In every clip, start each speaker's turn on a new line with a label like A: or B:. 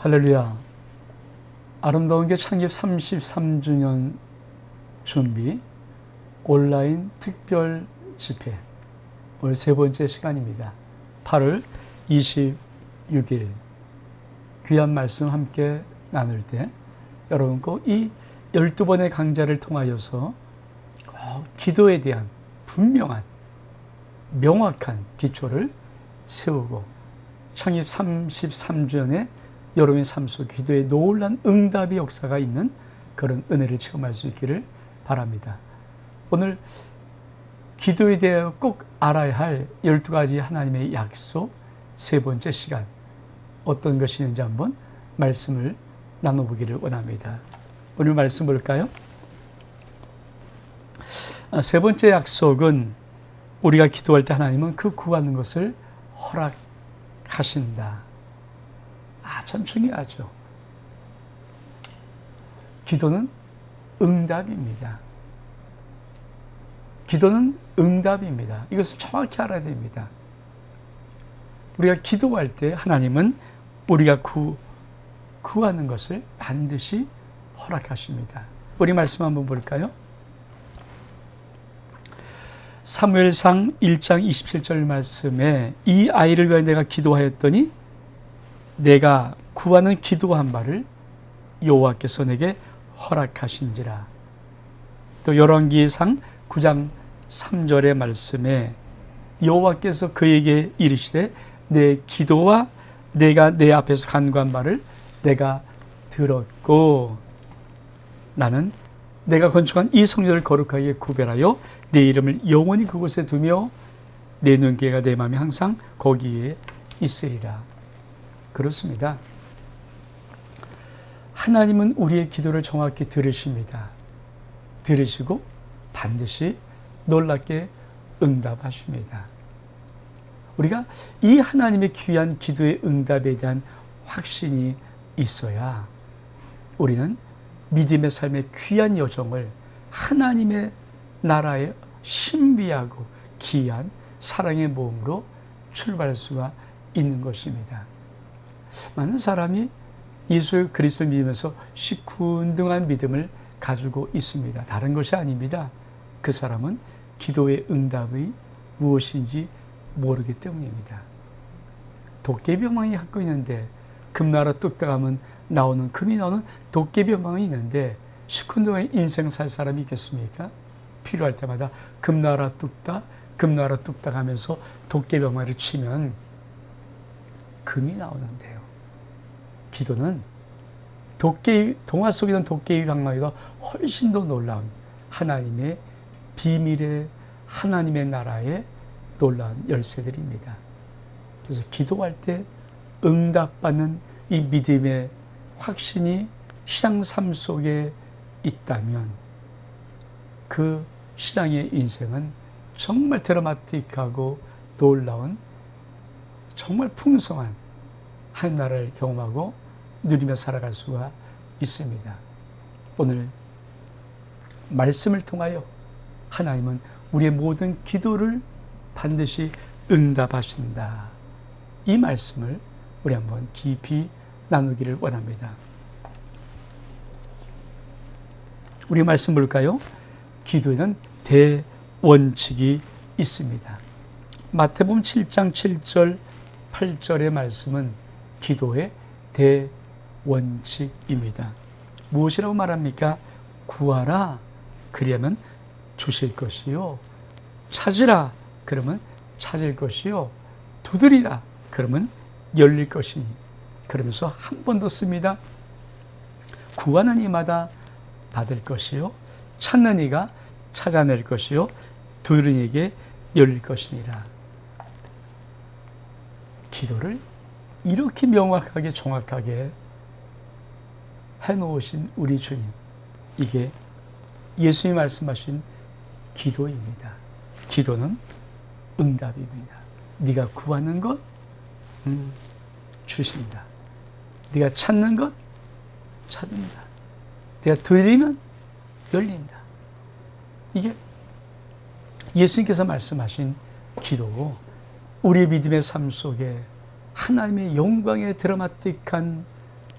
A: 할렐루야. 아름다운 게 창립 33주년 준비 온라인 특별 집회 오늘 세 번째 시간입니다. 8월 26일 귀한 말씀 함께 나눌 때 여러분 꼭 이 12번의 강좌를 통하여서 기도에 대한 분명한 명확한 기초를 세우고 창립 33주년의 여러분의 삶 속 기도에 놀란 응답의 역사가 있는 그런 은혜를 체험할 수 있기를 바랍니다. 오늘 기도에 대해 꼭 알아야 할 12가지 하나님의 약속 세 번째 시간 어떤 것이 있는지 한번 말씀을 나눠보기를 원합니다. 오늘 말씀 볼까요? 세 번째 약속은 우리가 기도할 때 하나님은 그 구하는 것을 허락하신다. 참 중요하죠. 기도는 응답입니다. 기도는 응답입니다. 이것을 정확히 알아야 됩니다. 우리가 기도할 때 하나님은 우리가 구하는 것을 반드시 허락하십니다. 우리 말씀 한번 볼까요? 사무엘상 1장 27절 말씀에 이 아이를 위하여 내가 기도하였더니 내가 구하는 기도한 바를 여호와께서 내게 허락하신지라. 또 열왕기상 9장 3절의 말씀에 여호와께서 그에게 이르시되 내 기도와 내가 내 앞에서 간구한 바를 내가 들었고 나는 내가 건축한 이 성전을 거룩하게 구별하여 내 이름을 영원히 그곳에 두며 내 눈길과 내 마음이 항상 거기에 있으리라. 그렇습니다. 하나님은 우리의 기도를 정확히 들으십니다. 들으시고 반드시 놀랍게 응답하십니다. 우리가 이 하나님의 귀한 기도의 응답에 대한 확신이 있어야 우리는 믿음의 삶의 귀한 여정을 하나님의 나라의 신비하고 귀한 사랑의 모험으로 출발할 수가 있는 것입니다. 많은 사람이 예수 그리스도를 믿으면서 시큰둥한 믿음을 가지고 있습니다. 다른 것이 아닙니다. 그 사람은 기도의 응답이 무엇인지 모르기 때문입니다. 도깨비방망이 갖고 있는데 금나라 뚝딱 하면 나오는 금이 나오는 도깨비방망이 있는데 시큰둥한 인생 살 사람이 있겠습니까? 필요할 때마다 금나라 뚝딱 하면서 도깨비방망이를 치면 금이 나오는데요. 기도는 동화 속에 있는 도깨비 방망이가 훨씬 더 놀라운 하나님의 비밀의 하나님의 나라의 놀라운 열쇠들입니다. 그래서 기도할 때 응답받는 이 믿음의 확신이 신앙 삶 속에 있다면 그 신앙의 인생은 정말 드라마틱하고 놀라운 정말 풍성한 한 나라를 경험하고 누리며 살아갈 수가 있습니다. 오늘 말씀을 통하여 하나님은 우리의 모든 기도를 반드시 응답하신다. 이 말씀을 우리 한번 깊이 나누기를 원합니다. 우리 말씀 볼까요? 기도에는 대원칙이 있습니다. 마태복음 7장 7절 8절의 말씀은 기도의 대원칙입니다. 무엇이라고 말합니까? 구하라 그러면 주실 것이요, 찾으라 그러면 찾을 것이요, 두드리라 그러면 열릴 것이니. 그러면서 한 번 더 씁니다. 구하는 이마다 받을 것이요, 찾는 이가 찾아낼 것이요, 두드리는 이에게 열릴 것이니라. 기도를 이렇게 명확하게 정확하게 해놓으신 우리 주님, 이게 예수님이 말씀하신 기도입니다. 기도는 응답입니다. 네가 구하는 것 주신다. 네가 찾는 것 찾는다. 네가 두드리면 열린다. 이게 예수님께서 말씀하신 기도고 우리의 믿음의 삶 속에 하나님의 영광의 드라마틱한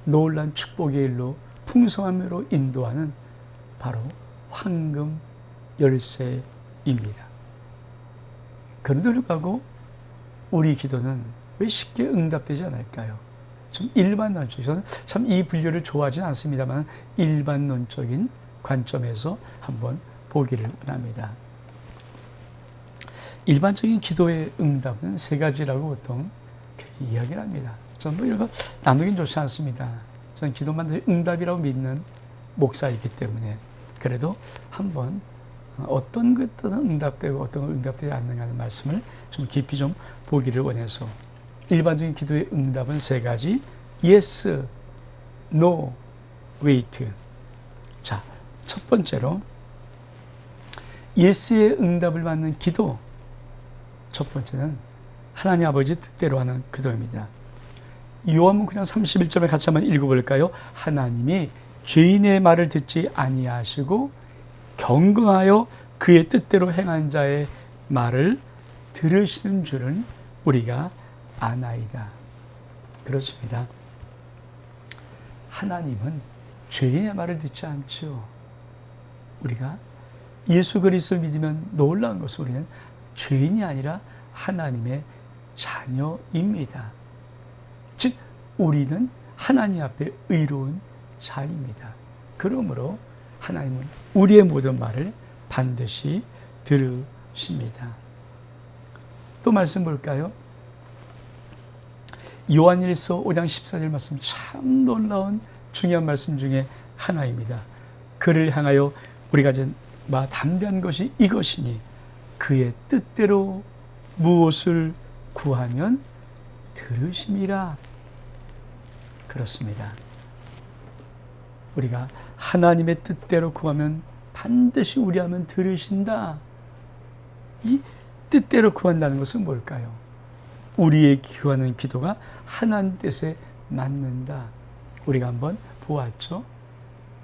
A: 놀란 축복의 일로 풍성함으로 인도하는 바로 황금 열쇠입니다. 그런데 불구하고 우리 기도는 왜 쉽게 응답되지 않을까요? 좀 일반론적인, 저는 참 이 분류를 좋아하지는 않습니다만 일반론적인 관점에서 한번 보기를 원합니다. 일반적인 기도의 응답은 세 가지라고 보통 그렇게 이야기를 합니다. 저는 뭐 이런 거 나누긴 좋지 않습니다. 저는 기도만 응답이라고 믿는 목사이기 때문에 그래도 한번 어떤 것들은 응답되고 어떤 건 응답되지 않는가 하는 말씀을 좀 깊이 좀 보기를 원해서 일반적인 기도의 응답은 세 가지 yes, no, wait. 자, 첫 번째로 yes의 응답을 받는 기도 첫 번째는 하나님 아버지 뜻대로 하는 기도입니다. 요한복음 그냥 31절에 같이 한번 읽어볼까요? 하나님이 죄인의 말을 듣지 아니하시고 경건하여 그의 뜻대로 행한 자의 말을 들으시는 줄은 우리가 아나이다. 그렇습니다. 하나님은 죄인의 말을 듣지 않죠. 우리가 예수 그리스도를 믿으면 놀라운 것은 우리는 죄인이 아니라 하나님의 자녀입니다. 즉 우리는 하나님 앞에 의로운 자입니다. 그러므로 하나님은 우리의 모든 말을 반드시 들으십니다. 또 말씀 볼까요? 요한일서 5장 14절 말씀 참 놀라운 중요한 말씀 중에 하나입니다. 그를 향하여 우리가 담대한 것이 이것이니 그의 뜻대로 무엇을 구하면 들으심이라. 그렇습니다. 우리가 하나님의 뜻대로 구하면 반드시 우리 하면 들으신다. 이 뜻대로 구한다는 것은 뭘까요? 우리의 구하는 기도가 하나님 뜻에 맞는다. 우리가 한번 보았죠.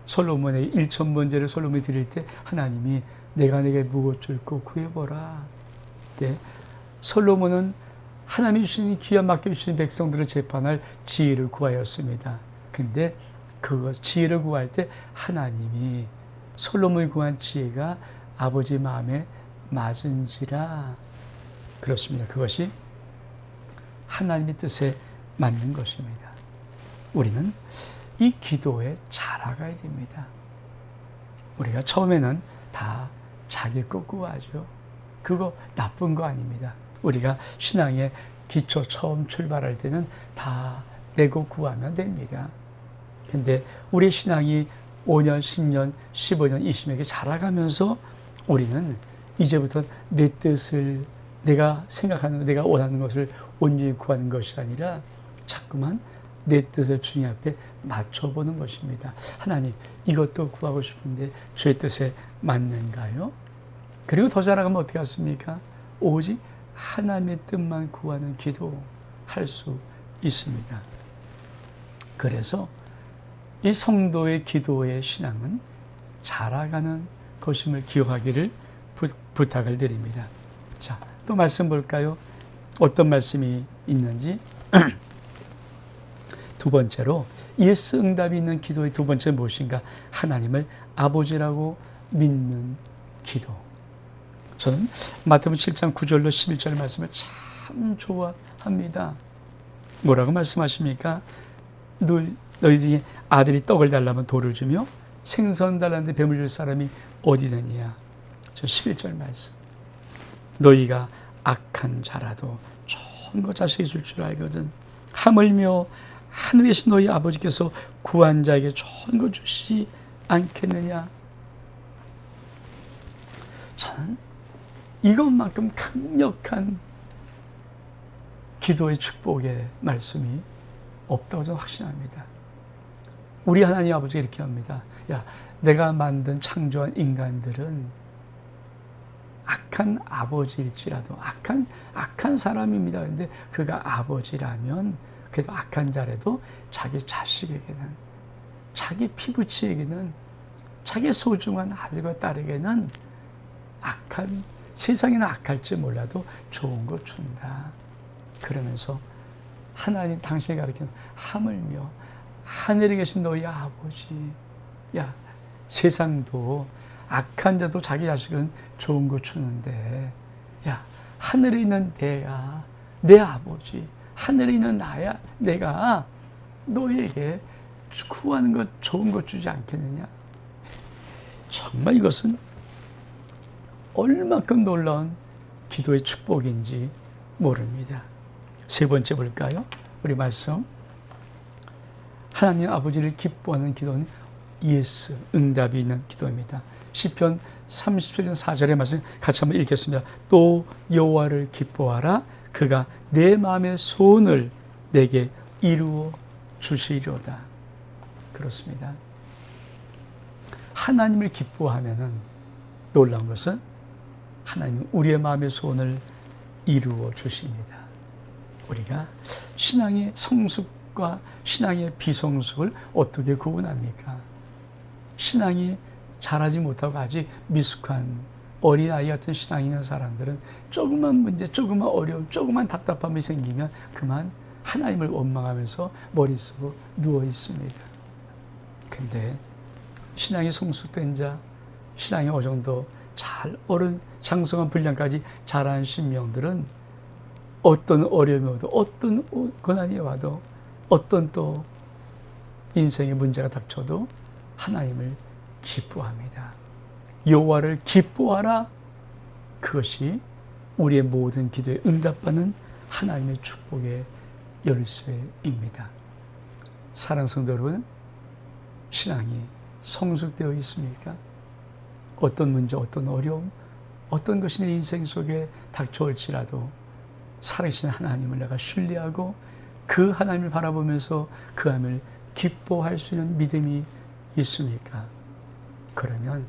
A: 솔로몬의 1,000번제를 솔로몬이 드릴 때 하나님이 내가 내게 무엇 줄고 구해보라. 네. 솔로몬은 하나님이 주신 귀한 맡겨주신 백성들을 재판할 지혜를 구하였습니다. 근데 그 지혜를 구할 때 하나님이 솔로몬이 구한 지혜가 아버지 마음에 맞은지라. 그렇습니다. 그것이 하나님의 뜻에 맞는 것입니다. 우리는 이 기도에 자라가야 됩니다. 우리가 처음에는 다 자기 것 구하죠. 그거 나쁜 거 아닙니다. 우리가 신앙의 기초 처음 출발할 때는 다 내고 구하면 됩니다. 근데 우리 신앙이 5년, 10년, 15년, 20년에 자라가면서 우리는 이제부터 내 뜻을 내가 생각하는, 내가 원하는 것을 온전히 구하는 것이 아니라 자꾸만 내 뜻을 주님 앞에 맞춰보는 것입니다. 하나님, 이것도 구하고 싶은데 주의 뜻에 맞는가요? 그리고 더 자라가면 어떻게 하십니까? 오직 하나님의 뜻만 구하는 기도할 수 있습니다. 그래서 이 성도의 기도의 신앙은 자라가는 것임을 기억하기를 부탁을 드립니다. 자, 또 말씀 볼까요? 어떤 말씀이 있는지. 두 번째로 예수 응답이 있는 기도의 두 번째 무엇인가? 하나님을 아버지라고 믿는 기도. 저는 마태복음 7장 9절로 11절 말씀을 참 좋아합니다. 뭐라고 말씀하십니까? 너희 중에 아들이 떡을 달라면 돌을 주며 생선 달라는데 뱀을 줄 사람이 어디 있느냐? 저 11절 말씀. 너희가 악한 자라도 좋은 것 자식이 줄 줄 알거든. 하물며 하늘에 계신 너희 아버지께서 구한 자에게 좋은 것 주시지 않겠느냐? 저는 이것만큼 강력한 기도의 축복의 말씀이 없다고 저는 확신합니다. 우리 하나님 아버지가 이렇게 합니다. 야, 내가 만든 창조한 인간들은 악한 아버지일지라도 악한 사람입니다. 그런데 그가 아버지라면 그래도 악한 자라도 자기 자식에게는, 자기 피부치에게는, 자기 소중한 아들과 딸에게는 세상에는 악할지 몰라도 좋은 거 준다. 그러면서 하나님 당신이 가르치는 하물며 하늘에 계신 너희 아버지. 야, 세상도 악한 자도 자기 자식은 좋은 거 주는데, 야, 하늘에 있는 내가, 내 아버지, 하늘에 있는 나야, 내가 너에게 구하는 것, 좋은 것 주지 않겠느냐. 정말 이것은 얼마큼 놀라운 기도의 축복인지 모릅니다. 세 번째 볼까요? 우리 말씀. 하나님 아버지를 기뻐하는 기도는 예스, 응답이 있는 기도입니다. 시편 37편 4절의 말씀 같이 한번 읽겠습니다. 또 여호와를 기뻐하라. 그가 내 마음의 소원을 내게 이루어 주시리로다. 그렇습니다. 하나님을 기뻐하면은 놀라운 것은 하나님은 우리의 마음의 소원을 이루어 주십니다. 우리가 신앙의 성숙과 신앙의 비성숙을 어떻게 구분합니까? 신앙이 자라지 못하고 아직 미숙한 어린아이 같은 신앙이 있는 사람들은 조그만 문제, 조그만 어려움, 조그만 답답함이 생기면 그만 하나님을 원망하면서 머리 쓰고 누워 있습니다. 근데 신앙이 성숙된 자, 신앙이 어느 정도 잘 어른 장성한 분량까지 자란 신명들은 어떤 어려움이 와도 어떤 고난이 와도 어떤 또 인생의 문제가 닥쳐도 하나님을 기뻐합니다. 여호와를 기뻐하라. 그것이 우리의 모든 기도에 응답받는 하나님의 축복의 열쇠입니다. 사랑하는 성도 여러분, 신앙이 성숙되어 있습니까? 어떤 문제, 어떤 어려움, 어떤 것이 내 인생 속에 닥쳐올지라도 살아계신 하나님을 내가 신뢰하고 그 하나님을 바라보면서 그 하나님을 기뻐할 수 있는 믿음이 있습니까? 그러면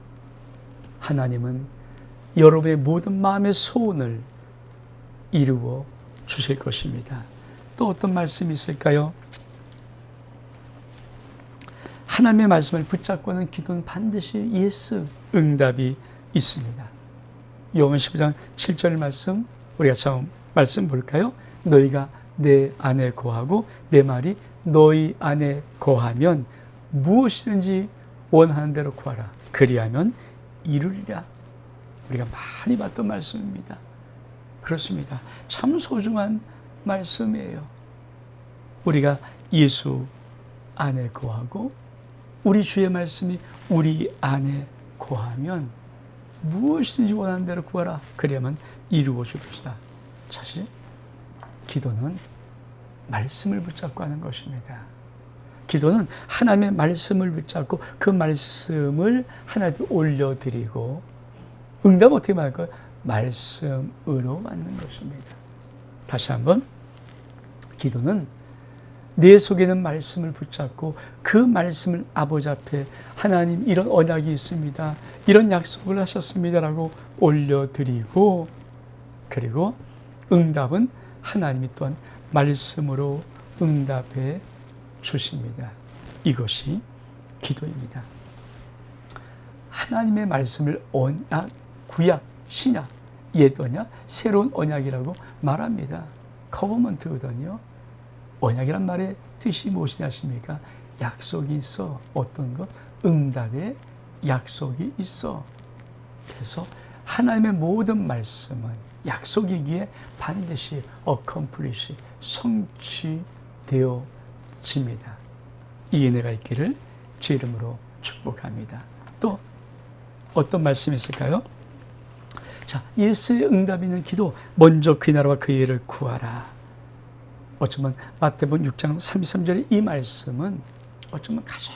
A: 하나님은 여러분의 모든 마음의 소원을 이루어 주실 것입니다. 또 어떤 말씀이 있을까요? 하나님의 말씀을 붙잡고 하는 기도는 반드시 예스, 응답이 있습니다. 요한 15장 7절 말씀, 우리가 처음 말씀 볼까요? 너희가 내 안에 거하고 내 말이 너희 안에 거하면 무엇이든지 원하는 대로 구하라. 그리하면 이루리라. 우리가 많이 봤던 말씀입니다. 그렇습니다. 참 소중한 말씀이에요. 우리가 예수 안에 거하고 우리 주의 말씀이 우리 안에 거하면 무엇이든지 원하는 대로 구하라. 그리하면 이루어 줄 것이다. 사실 기도는 말씀을 붙잡고 하는 것입니다. 기도는 하나님의 말씀을 붙잡고 그 말씀을 하나님께 올려드리고 응답 어떻게 말할까요? 말씀으로 받는 것입니다. 다시 한번 기도는 내 속에 있는 말씀을 붙잡고 그 말씀을 아버지 앞에 하나님 이런 언약이 있습니다. 이런 약속을 하셨습니다라고 올려드리고 그리고 응답은 하나님이 또한 말씀으로 응답해 주십니다. 이것이 기도입니다. 하나님의 말씀을 언약, 구약, 신약, 옛 언약, 새로운 언약이라고 말합니다. 커버먼트거든요. 언약이란 말의 뜻이 무엇이냐 하십니까? 약속이 있어. 어떤 것? 응답의 약속이 있어. 그래서 하나님의 모든 말씀은 약속이기에 반드시 accomplish, 성취되어집니다. 이 은혜가 있기를 주 이름으로 축복합니다. 또 어떤 말씀이 있을까요? 자, 예수의 응답이 있는 기도, 먼저 그 나라와 그 의를 구하라. 어쩌면 마태복음 6장 33절의 이 말씀은 어쩌면 가장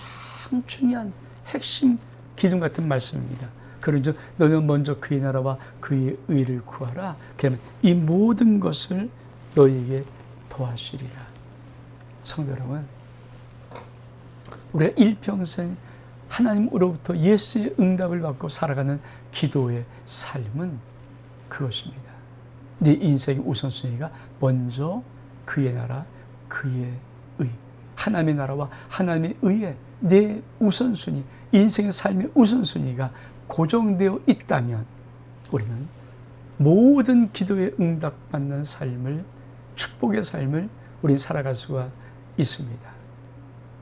A: 중요한 핵심 기둥 같은 말씀입니다. 그런즉 너는 먼저 그의 나라와 그의 의를 구하라. 그러면 이 모든 것을 너희에게 더하시리라. 성도 여러분, 우리가 일평생 하나님으로부터 예수의 응답을 받고 살아가는 기도의 삶은 그것입니다. 네 인생의 우선순위가 먼저 그의 나라, 그의 의, 하나님의 나라와 하나님의 의에 내 우선순위, 인생의 삶의 우선순위가 고정되어 있다면 우리는 모든 기도에 응답받는 삶을, 축복의 삶을 우리는 살아갈 수가 있습니다.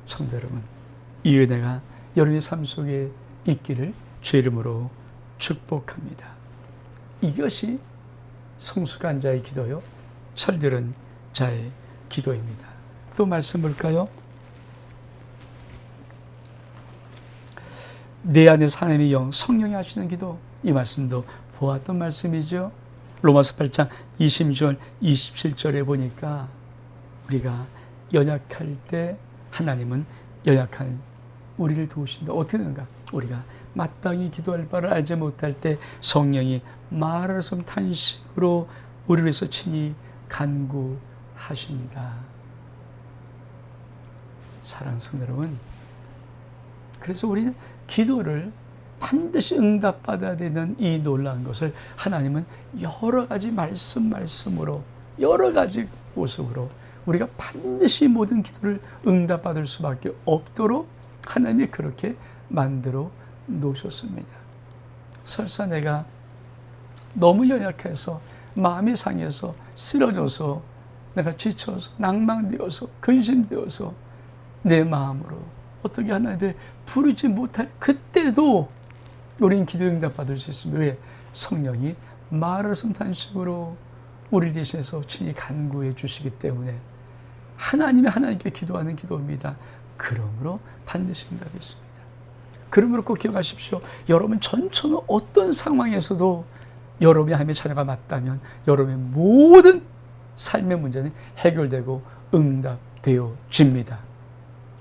A: 성도 여러분, 이 은혜가 여러분의 삶 속에 있기를 주 이름으로 축복합니다. 이것이 성숙한 자의 기도요, 철들은 자의 기도입니다. 또 말씀 볼까요? 내 안에 하나님의 영, 성령이 하시는 기도, 이 말씀도 보았던 말씀이죠. 로마서 8장 26절 27절에 보니까 우리가 연약할 때 하나님은 연약한 우리를 도우신다. 어떻게 되는가? 우리가 마땅히 기도할 바를 알지 못할 때 성령이 말할 수 없는 탄식으로 우리를 위해서 친히 간구하신다. 사랑하는 성도 여러분, 그래서 우리는 기도를 반드시 응답받아야 되는 이 놀라운 것을 하나님은 여러 가지 말씀으로, 여러 가지 모습으로 우리가 반드시 모든 기도를 응답받을 수밖에 없도록 하나님이 그렇게 만들어 놓으셨습니다. 설사 내가 너무 연약해서, 마음이 상해서, 쓰러져서, 내가 지쳐서, 낭망되어서, 근심되어서 내 마음으로 어떻게 하나님께 부르지 못할 그때도 우리는 기도 응답받을 수 있습니다. 왜? 성령이 말을 성탄식으로 우리 대신해서 친히 간구해 주시기 때문에 하나님이 하나님께 기도하는 기도입니다. 그러므로 반드시 응답이 있습니다. 그러므로 꼭 기억하십시오. 여러분 전처는 어떤 상황에서도 여러분이 하나님의 자녀가 맞다면 여러분의 모든 삶의 문제는 해결되고 응답되어집니다.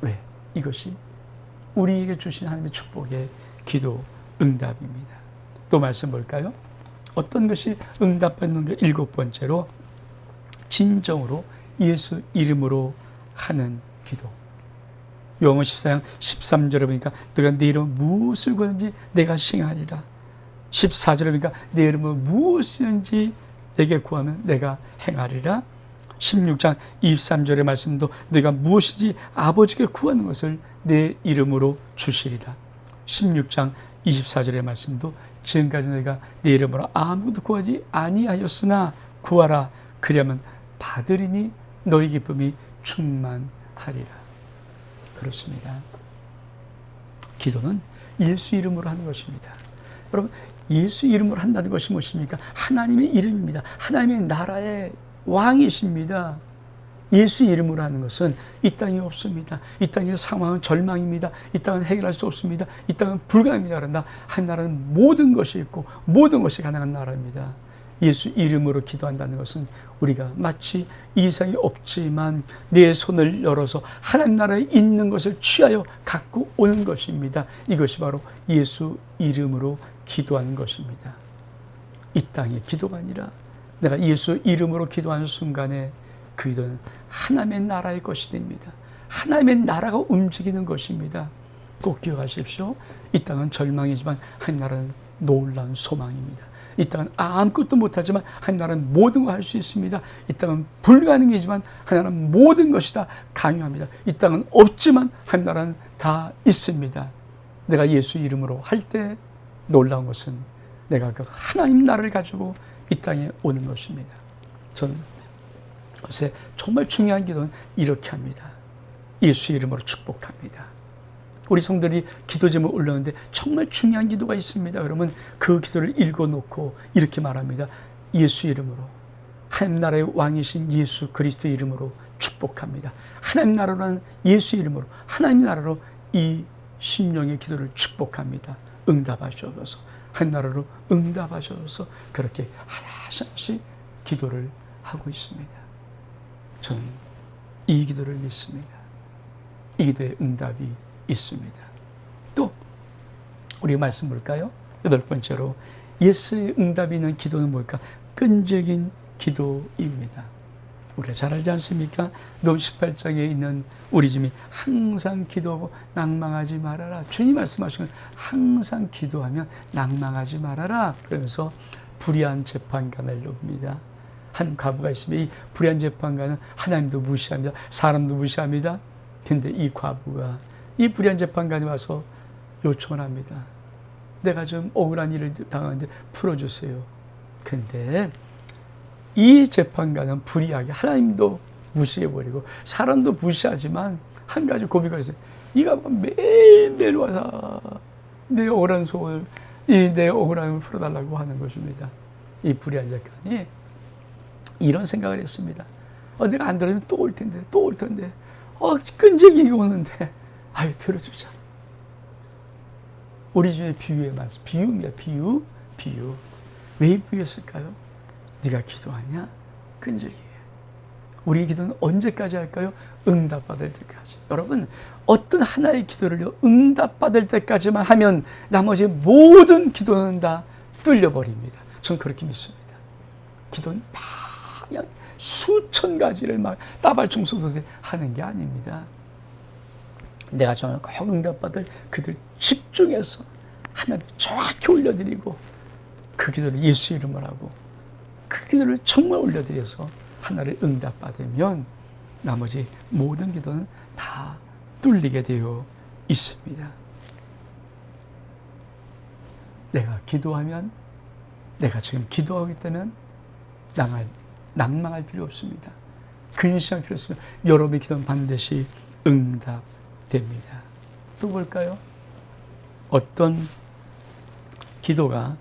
A: 왜? 이것이 우리에게 주신 하나님의 축복의 기도 응답입니다. 또 말씀 볼까요? 어떤 것이 응답받는 게 7번째로 진정으로 예수 이름으로 하는 기도. 요한복음 14장 13절에 보니까 너가 내 이름 무엇을 구하든지 내가 시행하리라. 14절에 보니까 내 이름을 무엇이든지 내게 구하면 내가 행하리라. 16장 23절의 말씀도 내가 무엇이든지 아버지께 구하는 것을 내 이름으로 주시리라. 16장 24절의 말씀도 지금까지 너희가 내 이름으로 아무것도 구하지 아니하였으나 구하라. 그러면 받으리니 너희 기쁨이 충만하리라. 그렇습니다. 기도는 예수 이름으로 하는 것입니다. 여러분, 예수 이름으로 한다는 것이 무엇입니까? 하나님의 이름입니다. 하나님의 나라의 왕이십니다. 예수 이름으로 하는 것은 이 땅에 없습니다. 이 땅의 상황은 절망입니다. 이 땅은 해결할 수 없습니다. 이 땅은 불가능합니다. 그런다. 한 나라는 모든 것이 있고 모든 것이 가능한 나라입니다. 예수 이름으로 기도한다는 것은 우리가 마치 이 세상에 없지만 내 손을 열어서 하나님 나라에 있는 것을 취하여 갖고 오는 것입니다. 이것이 바로 예수 이름으로 기도하는 것입니다. 이 땅의 기도가 아니라 내가 예수 이름으로 기도하는 순간에 그 기도는 하나님의 나라의 것이 됩니다. 하나님의 나라가 움직이는 것입니다. 꼭 기억하십시오. 이 땅은 절망이지만 하나님 나라는 놀라운 소망입니다. 이 땅은 아무것도 못하지만 하나님 나라는 모든 걸 할 수 있습니다. 이 땅은 불가능이지만 하나님은 모든 것이 다 가능합니다. 이 땅은 없지만 하나님 나라는 다 있습니다. 내가 예수 이름으로 할 때 놀라운 것은 내가 그 하나님 나라를 가지고 이 땅에 오는 것입니다. 저는 요새 정말 중요한 기도는 이렇게 합니다. 예수 이름으로 축복합니다. 우리 성들이 기도 제목을 올렸는데 정말 중요한 기도가 있습니다. 그러면 그 기도를 읽어놓고 이렇게 말합니다. 예수 이름으로, 하나님 나라의 왕이신 예수 그리스도 이름으로 축복합니다. 하나님 나라라는 예수 이름으로, 하나님 나라로 이 심령의 기도를 축복합니다. 응답하셔서, 하나님 나라로 응답하셔서 그렇게 하나씩 기도를 하고 있습니다. 저는 이 기도를 믿습니다. 이 기도에 응답이 있습니다. 또 우리 말씀 볼까요? 8번째로 예수의 응답이 있는 기도는 뭘까? 끈적인 기도입니다. 우리가 잘 알지 않습니까? 놈 18장에 있는 우리 주님이 항상 기도하고 낭망하지 말아라. 주님 말씀하시는 항상 기도하면 낭망하지 말아라. 그러면서 불의한 재판관을 놉니다. 한 과부가 있으면 이 불의한 재판관은 하나님도 무시합니다. 사람도 무시합니다. 근데 이 과부가 이 불의한 재판관이 와서 요청을 합니다. 내가 좀 억울한 일을 당하는데 풀어주세요. 근데 이 재판관은 불의하게 하나님도 무시해버리고 사람도 무시하지만 한 가지 고비가 있어요. 이가 매일매일 와서 내 억울한 속을, 내 억울함을 풀어달라고 하는 것입니다. 이 불의한 작가니 이런 생각을 했습니다. 내가 안 들으면 또 올 텐데, 또 올 텐데, 끈적이 오는데, 들어주자. 우리 중에 비유의 말씀, 비유입니다. 비유. 왜 비유했을까요? 네가 기도하냐? 끈적이게. 우리 기도는 언제까지 할까요? 응답받을 때까지. 여러분, 어떤 하나의 기도를 응답받을 때까지만 하면 나머지 모든 기도는 다 뚫려버립니다. 전 그렇게 믿습니다. 기도는 막 수천 가지를 막 따발총소도새 하는 게 아닙니다. 내가 정말 꼭 응답받을 그들 집중해서 하나님 정확히 올려드리고 그 기도를 예수 이름으로 하고 그 기도를 정말 올려드려서 하나를 응답받으면 나머지 모든 기도는 다 뚫리게 되어 있습니다. 내가 기도하면, 내가 지금 기도하고 있다면 낭망할 필요 없습니다. 근심할 필요 없습니다. 여러분의 기도는 반드시 응답됩니다. 또 볼까요? 어떤 기도가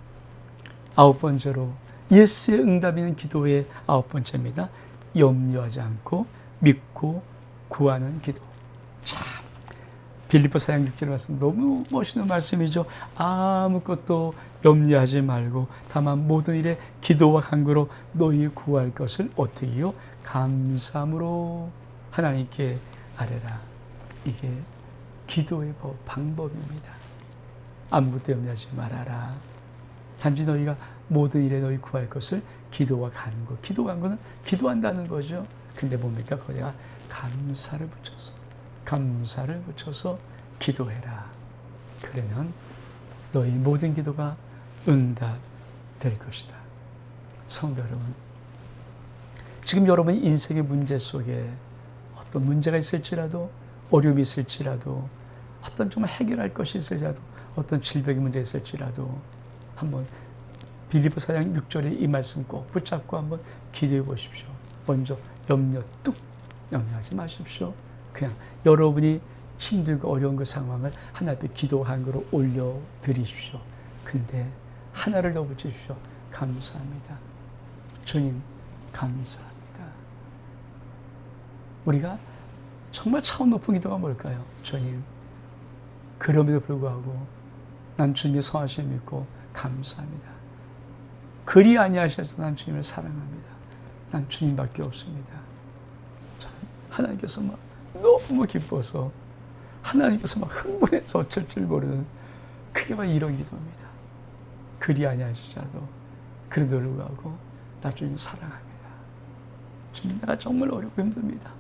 A: 9번째로 예수의 응답이 있는 기도의 9번째입니다. 염려하지 않고 믿고 구하는 기도. 참, 빌립보 4장 6절에 말씀 너무 멋있는 말씀이죠. 아무것도 염려하지 말고 다만 모든 일에 기도와 간구로 너희 구할 것을 어떻게 해요? 감사함으로 하나님께 아뢰라. 이게 기도의 방법입니다. 아무것도 염려하지 말아라. 단지 너희가 모든 일에 너희 구할 것을 기도와 간구. 기도 간구는 기도한다는 거죠. 근데 뭡니까? 거기가 감사를 붙여서 기도해라. 그러면 너희 모든 기도가 응답될 것이다. 성도 여러분, 지금 여러분 인생의 문제 속에 어떤 문제가 있을지라도, 어려움이 있을지라도, 어떤 정말 해결할 것이 있을지라도, 어떤 질병의 문제가 있을지라도 한번 빌립보 4장 6절에 이 말씀 꼭 붙잡고 한번 기도해 보십시오. 먼저 염려하지 마십시오. 그냥 여러분이 힘들고 어려운 그 상황을 하나님 앞에 기도 한거로 올려드리십시오. 근데 하나를 더 붙이십시오. 감사합니다. 주님, 감사합니다. 우리가 정말 차원 높은 기도가 뭘까요? 주님, 그럼에도 불구하고 난 주님의 선하심을 믿고 감사합니다. 그리 아니하셔서 난 주님을 사랑합니다. 난 주님밖에 없습니다. 하나님께서 막 너무 기뻐서 하나님께서 막 흥분해서 어쩔 줄 모르는 그게 바로 이런 기도입니다. 그리 아니하시자도 그래도 불구하고 나 주님 사랑합니다. 주님, 내가 정말 어렵고 힘듭니다.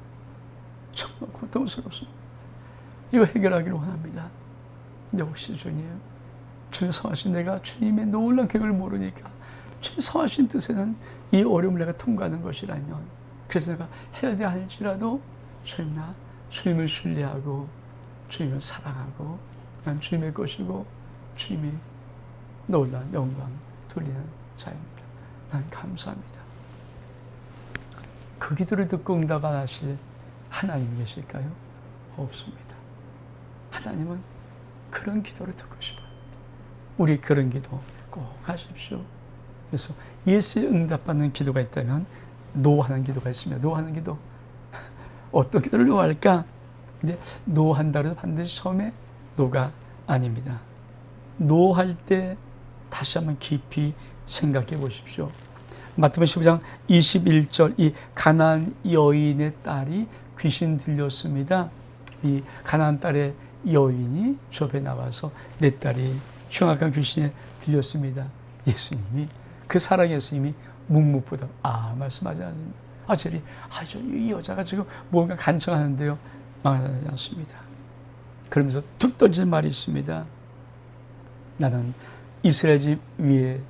A: 정말 고통스럽습니다. 이거 해결하기를 원합니다. 근데 혹시 주님 성하신 내가 주님의 놀라운 계획을 모르니까 주님 성하신 뜻에는 이 어려움을 내가 통과하는 것이라면, 그래서 내가 해야 돼 할지라도 주님, 나 주님을 신뢰하고 주님을 사랑하고 난 주님의 것이고 주님이 놀라운 영광 돌리는 자입니다. 난 감사합니다. 그 기도를 듣고 응답 안 하실 하나님이 계실까요? 없습니다. 하나님은 그런 기도를 듣고 싶어요. 우리 그런 기도 꼭 하십시오. 그래서 예수의 응답받는 기도가 있다면 노하는 기도가 있습니다. 노하는 기도. 어떤 기도를 노할까? 근데 노한다고 해서 반드시 처음에 노가 아닙니다. 노할 때 다시 한번 깊이 생각해 보십시오. 마태복음 15장 21절, 이 가나안 여인의 딸이 귀신 들렸습니다. 이 가나안 딸의 여인이 주 앞에 나와서 내 딸이 흉악한 귀신에 들렸습니다. 예수님이, 그 사랑 예수님이 묵묵부답, 말씀하지 않습니다. 이 여자가 지금 뭔가 간청하는데요. 망하지 않습니다. 그러면서 툭 던진 말이 있습니다. 나는 이스라엘 집 위에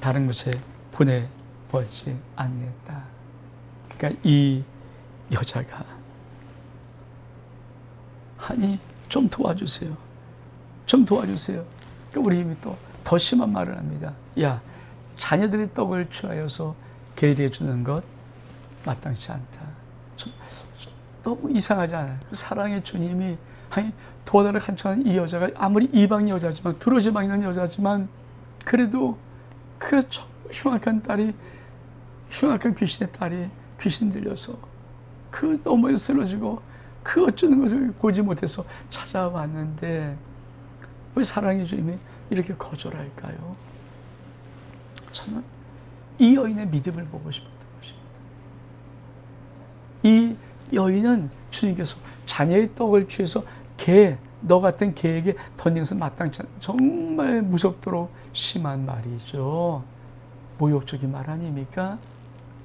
A: 다른 곳에 보내버리지 아니했다. 그러니까 이 여자가, 좀 도와주세요. 좀 도와주세요. 그러니까 우리 힘이 또 더 심한 말을 합니다. 야, 자녀들의 떡을 취하여서 게으리해 주는 것 마땅치 않다. 너무 이상하지 않아요? 사랑의 주님이 아니 도와달라 간청하는 이 여자가 아무리 이방 여자지만 두루지방 있는 여자지만 그래도 그 흉악한 딸이 흉악한 귀신의 딸이 귀신 들려서 그 너머에 쓰러지고 그 어쩌는 것을 보지 못해서 찾아왔는데 왜 사랑의 주님이 이렇게 거절할까요? 저는 이 여인의 믿음을 보고 싶었던 것입니다. 이 여인은 주님께서 자녀의 떡을 취해서 너 같은 개에게 던진 것은 마땅치 않은 정말 무섭도록 심한 말이죠. 모욕적인 말 아닙니까?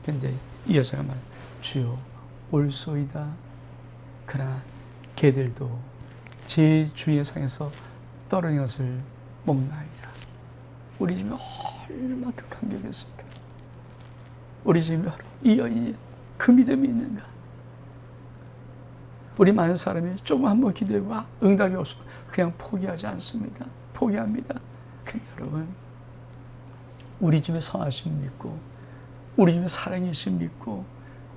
A: 근데 이 여자가 말해요. 주여 올소이다. 그러나 개들도 제 주의 상에서 떨어진 것을 먹나이다. 우리 집이 얼마나 감격했을까? 우리 집이 이 여인이 그 믿음이 있는가? 우리 많은 사람이 조금 한번 기도하고 응답이 없으면 그냥 포기하지 않습니다. 포기합니다. 근데 여러분, 우리 집에 선하심 믿고, 우리 집에 사랑이심 믿고,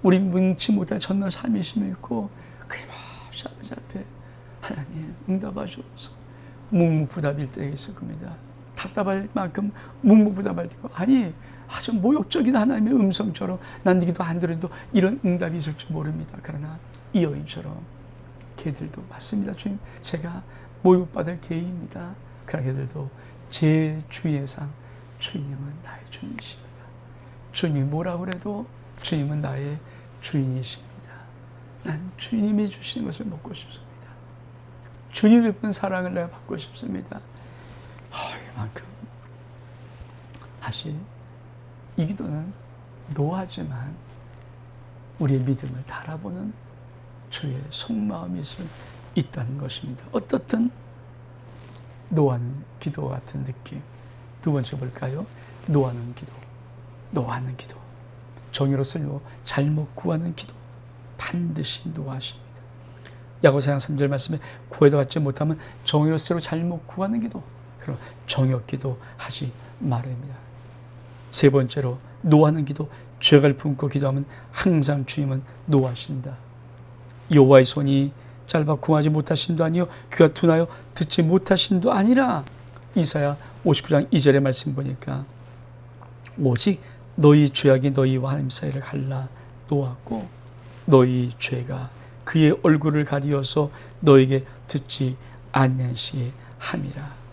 A: 우리 뭉치 못할 전날 삶이심 믿고, 끊임없이 아버지 앞에 하나님 응답하셔서 묵묵부답일 때가 있을 겁니다. 답답할 만큼 묵묵부답할 때고, 아니 아주 모욕적인 하나님의 음성처럼 난 네 기도 안 들어도 이런 응답이 있을 줄 모릅니다. 그러나 이 여인처럼 개들도 맞습니다. 주님, 제가 모욕받을 개입니다. 그러나 개들도 제 주의 상, 주님은 나의 주인이십니다. 주님이 뭐라고 그래도 주님은 나의 주인이십니다. 난 주님이 주시는 것을 먹고 싶습니다. 주님의 본 사랑을 내가 받고 싶습니다. 이만큼 다시 이 기도는 노하지만 우리의 믿음을 달아보는 주의 속마음이 있다는 것입니다. 어떻든 노하는 기도 같은 느낌. 두 번째 볼까요? 노하는 기도. 노하는 기도. 정의로 쓰려고 잘못 구하는 기도. 반드시 노하십니다. 야고보서 3절 말씀에 구해도 받지 못하면 정의로 쓰려고 잘못 구하는 기도. 그럼 정욕 기도 하지 말입니다. 세 번째로 노하는 기도. 죄악을 품고 기도하면 항상 주님은 노하신다. 여호와의 손이 짧아 구하지 못하심도 아니요 귀가 둔하여 듣지 못하심도 아니라. 이사야 59장 2절의 말씀 보니까 오직 너희 죄악이 너희와 하나님 사이를 갈라 놓았고 너희 죄가 그의 얼굴을 가리어서 너에게 듣지 않으시게 함이라.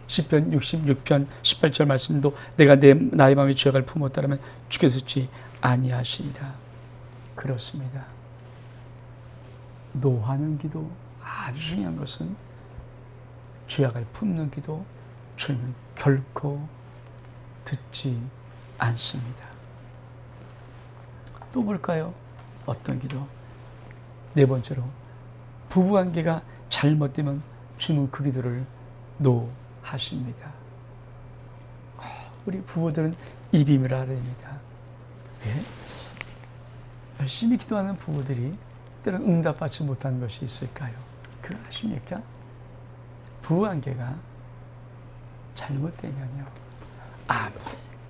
A: 시편 66편 18절 말씀도 내가 나의 마음에 죄악을 품었다면 주께서 듣지 아니하시리라. 그렇습니다. 노하는 기도, 아주 중요한 것은 죄악을 품는 기도, 주님은 결코 듣지 않습니다. 또 볼까요? 어떤 기도? 네 번째로 부부관계가 잘못되면 주님은 그 기도를 노하십니다. 우리 부부들은 이 비밀을 알아야 됩니다. 왜? 열심히 기도하는 부부들이 때로는 응답받지 못하는 것이 있을까요? 그거 아십니까? 부부관계가 잘못되면요,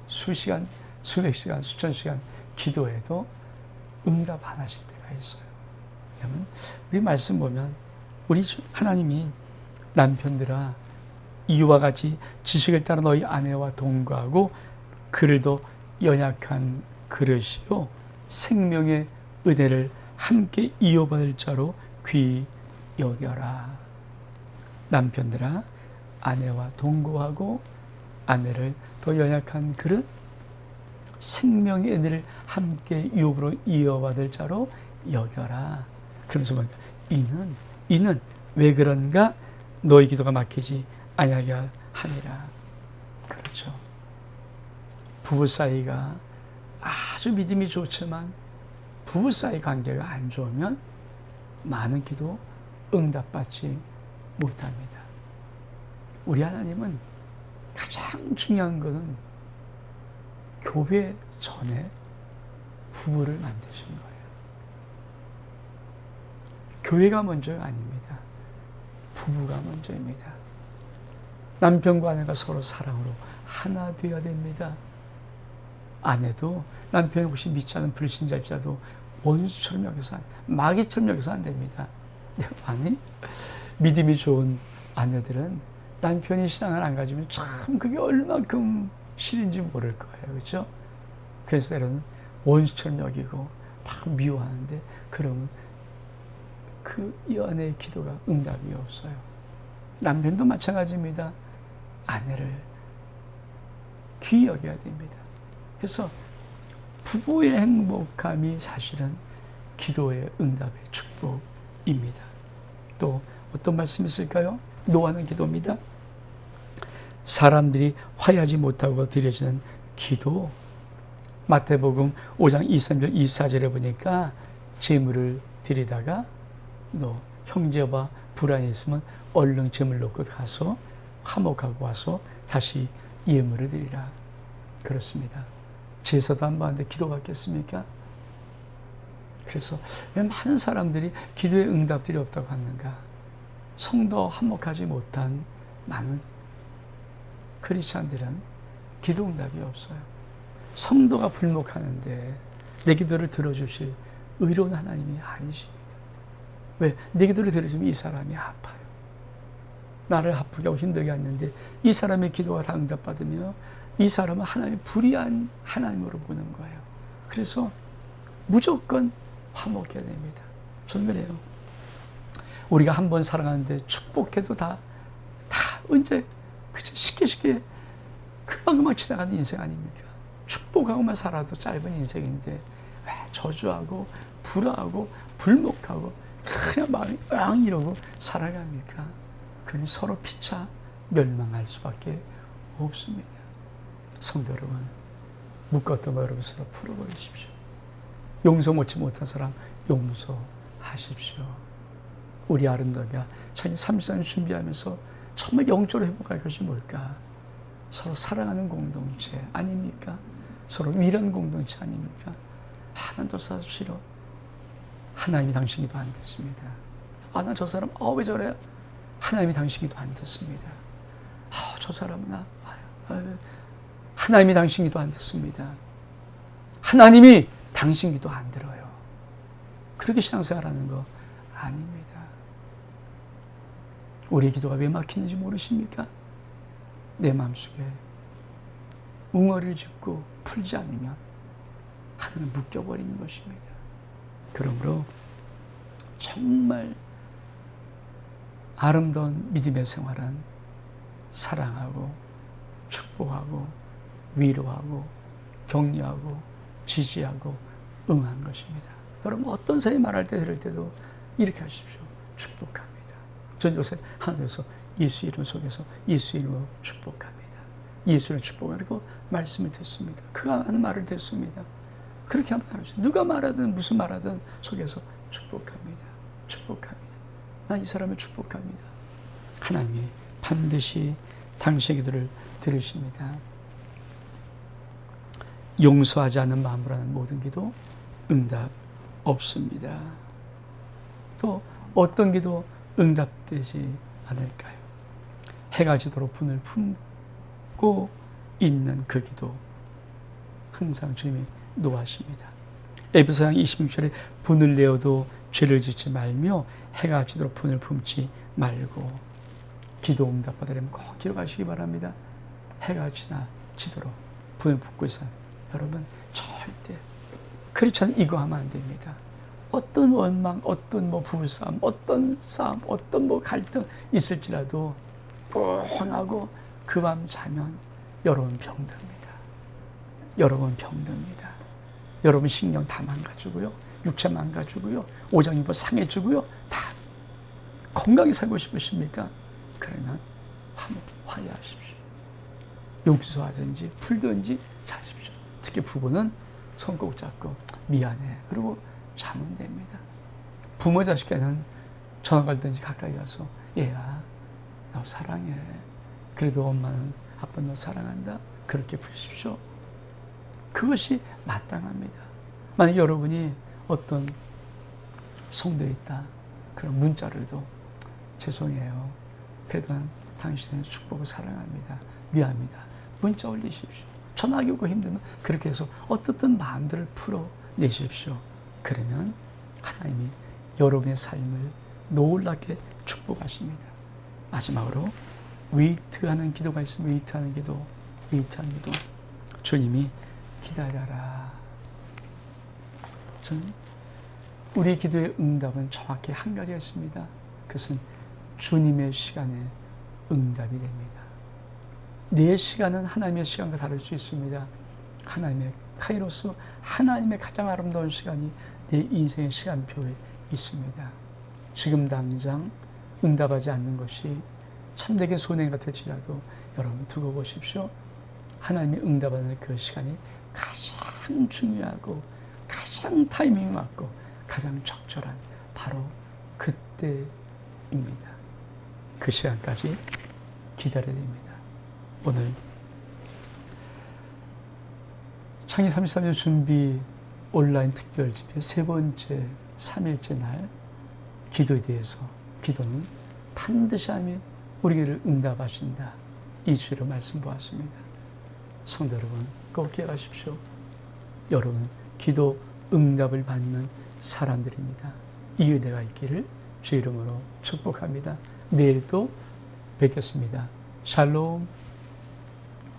A: 수시간, 수백 시간, 수천 시간 기도해도 응답 안 하실 때가 있어요. 왜냐하면 우리 말씀 보면 우리 하나님이 남편들아 이와 같이 지식을 따라 너희 아내와 동거하고 그를 더 연약한 그릇이요 생명의 은혜를 함께 이어받을 자로 귀히 여겨라. 남편들아 아내와 동거하고 아내를 더 연약한 그릇 생명의 은혜를 함께 유업으로 이어받을 자로 여겨라. 그러면서 보니까 이는 왜 그런가? 너희 기도가 막히지 아니하게 하리라. 그렇죠. 부부 사이가 아주 믿음이 좋지만 부부 사이 관계가 안 좋으면 많은 기도 응답받지 못합니다. 우리 하나님은 가장 중요한 것은 교회 전에 부부를 만드신 거예요. 교회가 먼저가 아닙니다. 부부가 먼저입니다. 남편과 아내가 서로 사랑으로 하나 되어야 됩니다. 아내도 남편이 혹시 믿지 않은 불신자일지라도 원수처럼 여겨서 마귀처럼 여겨서 안 됩니다. 아니, 믿음이 좋은 아내들은 남편이 신앙을 안 가지면 참 그게 얼만큼 싫은지 모를 거예요. 그렇죠? 그래서 때로는 원수처럼 여기고 막 미워하는데, 그러면 그 이 아내의 기도가 응답이 없어요. 남편도 마찬가지입니다. 아내를 귀히 여겨야 됩니다. 그래서 부부의 행복함이 사실은 기도의 응답의 축복입니다. 또 어떤 말씀이 있을까요? 노하는 기도입니다. 사람들이 화해하지 못하고 드려지는 기도. 마태복음 5장 23절 24절에 보니까 재물을 드리다가 너 형제와 불안이 있으면 얼른 재물 놓고 가서 화목하고 와서 다시 예물을 드리라. 그렇습니다. 제사도 안 받는데 기도 받겠습니까? 그래서 왜 많은 사람들이 기도의 응답들이 없다고 하는가? 성도 화목하지 못한 많은 크리스찬들은 기도 응답이 없어요. 성도가 불목하는데 내 기도를 들어주실 의로운 하나님이 아니십니다. 왜? 내 기도를 들어주면 이 사람이 아파요. 나를 아프게 하고 힘들게 했는데 이 사람의 기도가 다 응답받으며 이 사람은 하나님의 불의한 하나님으로 보는 거예요. 그래서 무조건 화목해야 됩니다. 저는 그래요. 우리가 한 번 사랑하는데 축복해도 다 언제 그저 쉽게 금방금방 지나가는 인생 아닙니까? 축복하고만 살아도 짧은 인생인데 왜 저주하고 불화하고 불목하고 그냥 마음이 으앙 이러고 살아갑니까? 그러니 서로 피차 멸망할 수밖에 없습니다. 성도 여러분, 묶었던 거 여러분 서로 풀어버리십시오. 용서 못한 사람 용서하십시오. 우리 아름다우가 30년 준비하면서 정말 영적으로 회복할 것이 뭘까? 서로 사랑하는 공동체 아닙니까? 서로 위로하는 공동체 아닙니까? 난 저 사람 싫어. 하나님이 당신 기도 안 듣습니다. 난 저 사람 왜 저래? 하나님이 당신 기도 안 듣습니다. 저 사람은 하나님이 당신 기도 안 듣습니다. 하나님이 당신 기도 안 들어요. 그렇게 신앙생활하는 거 아닙니다. 우리 기도가 왜 막히는지 모르십니까? 내 마음속에 웅어를 짓고 풀지 않으면 하늘은 묶여버리는 것입니다. 그러므로 정말 아름다운 믿음의 생활은 사랑하고 축복하고 위로하고 격려하고 지지하고 응한 것입니다. 여러분 어떤 사람이 말할 때 들을 때도 이렇게 하십시오. 축복합니다. 전 요새 하늘에서 예수 이름 속에서 예수 이름으로 축복합니다. 예수를 축복하고 말씀을 듣습니다. 그가 하는 말을 듣습니다. 그렇게 하면 하십시오. 누가 말하든 무슨 말하든 속에서 축복합니다. 축복합니다. 난 이 사람을 축복합니다. 하나님이 반드시 당신의 기도를 들으십니다. 용서하지 않는 마음으로 하는 모든 기도 응답 없습니다. 또 어떤 기도 응답되지 않을까요? 해가 지도록 분을 품고 있는 그 기도 항상 주님이 노하십니다. 에베소서 26절에 분을 내어도 죄를 짓지 말며 해가 지도록 분을 품지 말고 기도 응답 받으려면 꼭 기록하시기 바랍니다. 해가 지도록 분을 품고 있어요. 여러분 절대 크리스찬은 이거 하면 안 됩니다. 어떤 원망, 어떤 부부싸움, 어떤 싸움, 어떤 갈등 있을지라도 뻔하고 그 밤 자면 여러분 병듭니다. 여러분 병듭니다. 여러분 신경 다 망가지고요. 육체 망가지고요. 오장육부 상해지고요. 다 건강히 살고 싶으십니까? 그러면 화해하십시오. 용서하든지 풀든지 하십시오. 특히 부부는 손 꼭 잡고 미안해. 그리고 자면 됩니다. 부모 자식에는 전화 걸든지 가까이 가서 얘야 너 사랑해. 그래도 엄마는 아빠는 너 사랑한다. 그렇게 부르십시오. 그것이 마땅합니다. 만약 여러분이 어떤 성도에 있다. 그런 문자를도 죄송해요. 그래도 당신은 축복을 사랑합니다. 미안합니다. 문자 올리십시오. 전화기 오고 힘들면 그렇게 해서 어떻든 마음들을 풀어내십시오. 그러면 하나님이 여러분의 삶을 놀랍게 축복하십니다. 마지막으로 웨이트하는 기도가 있으면 웨이트하는 기도. 주님이 기다려라. 저는 우리 기도의 응답은 정확히 한 가지가 있습니다. 그것은 주님의 시간에 응답이 됩니다. 내 시간은 하나님의 시간과 다를 수 있습니다. 하나님의 카이로스, 하나님의 가장 아름다운 시간이 내 인생의 시간표에 있습니다. 지금 당장 응답하지 않는 것이 참되게 손해 같을지라도 여러분 두고 보십시오. 하나님이 응답하는 그 시간이 가장 중요하고 가장 타이밍이 맞고 가장 적절한 바로 그때입니다. 그 시간까지 기다려야 됩니다. 오늘 창의 33년 준비 온라인 특별 집회 세 번째 3일째 날 기도에 대해서 기도는 반드시 하나님이 우리 기도를 응답하신다. 이 주의로 말씀 보았습니다. 성도 여러분 꼭 기억하십시오. 여러분 기도 응답을 받는 사람들입니다. 이 은혜가 있기를 주 이름으로 축복합니다. 내일 또 뵙겠습니다. 샬롬.